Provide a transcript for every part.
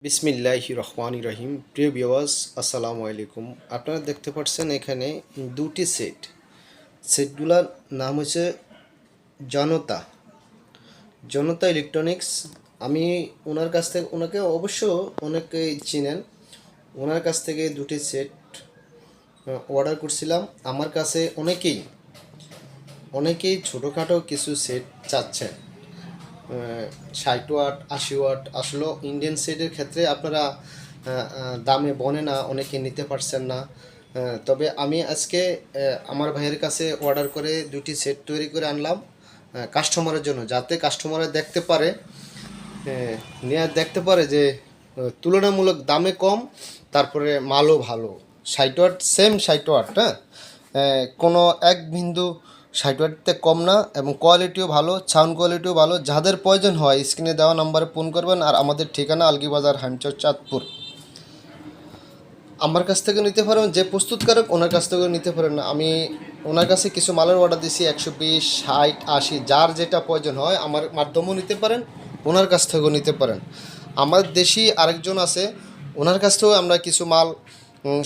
বিসমিল্লাহির রহমানির রহিম। প্রিয় ভিউয়ার্স, আসসালামু আলাইকুম। আপনারা দেখতে পাচ্ছেন এখানে দুটি সেটগুলোর নাম হচ্ছে জনতা জনতা ইলেকট্রনিক্স। আমি ওনাকে অবশ্য অনেকেই চিনেন। ওনার কাছ থেকে দুটি সেট অর্ডার করছিলাম। আমার কাছে অনেকেই ছোটোখাটো কিছু সেট চাচ্ছেন, 60 ওয়াট 80 ওয়াট। আসলে ইন্ডিয়ান সেটের ক্ষেত্রে আপনারা দামে বনে না, অনেকে নিতে পারছেন না। তবে আমি আজকে আমার ভাইয়ের কাছে অর্ডার করে দুটি সেট তৈরি করে আনলাম কাস্টমারের জন্য, যাতে কাস্টমাররা দেখতে পারে যে তুলনামূলক দামে কম, তারপরে মালও ভালো। 60 ওয়াট, সেম 60 ওয়াট, হ্যাঁ, কোনো এক বিন্দু 60 ওয়াটতে কম না, এবং কোয়ালিটিও ভালো, সাউন্ড কোয়ালিটিও ভালো। যাদের প্রয়োজন হয় স্ক্রিনে দেওয়া নাম্বারে ফোন করবেন। আর আমাদের ঠিকানা আলগীবাজার, হামচর, চাঁদপুর। আমার কাছ থেকে নিতে পারেন, যে প্রস্তুতকারক ওনার কাছ থেকেও নিতে পারেন। আমি ওনার কাছে কিছু মালের অর্ডার দিছি, 120, 60, 80, যার যেটা প্রয়োজন হয় আমার মাধ্যমেও নিতে পারেন, ওনার কাছ থেকেও নিতে পারেন। আমার দেশি আরেকজন আছে, ওনার কাছ থেকেও আমরা কিছু মাল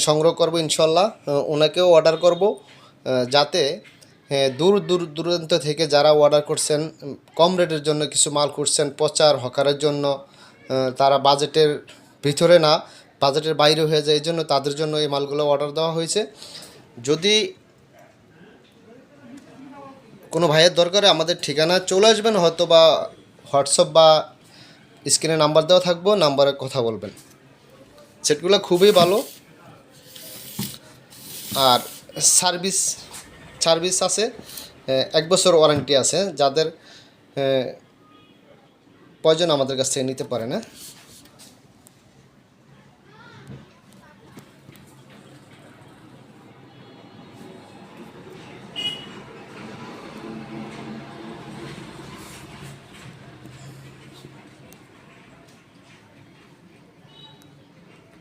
সংগ্রহ করব ইনশাল্লাহ। ওনাকেও অর্ডার করব, যাতে দূরান্ত থেকে যারা অর্ডার করছেন, কম রেটের জন্য কিছু মাল করছেন প্রচার হকারের জন্য, তারা বাজেটের ভিতরে না, বাজেটের বাইরে হয়ে যায়, এই জন্য তাদের জন্য এই মালগুলো অর্ডার দেওয়া হয়েছে। যদি কোনো ভাইয়ের দরকারে আমাদের ঠিকানা চলে আসবেন, হয়তো বা হোয়াটসঅ্যাপ বা স্ক্রিনে নাম্বার দেওয়া থাকবো, নাম্বারে কথা বলবেন। সেটগুলো খুবই ভালো। আর সার্ভিস সার্ভিস আছে, 1 বছর ওয়ারেন্টি আছে। যাদের প্রয়োজন আমাদের কাছ থেকে নিতে পারে না।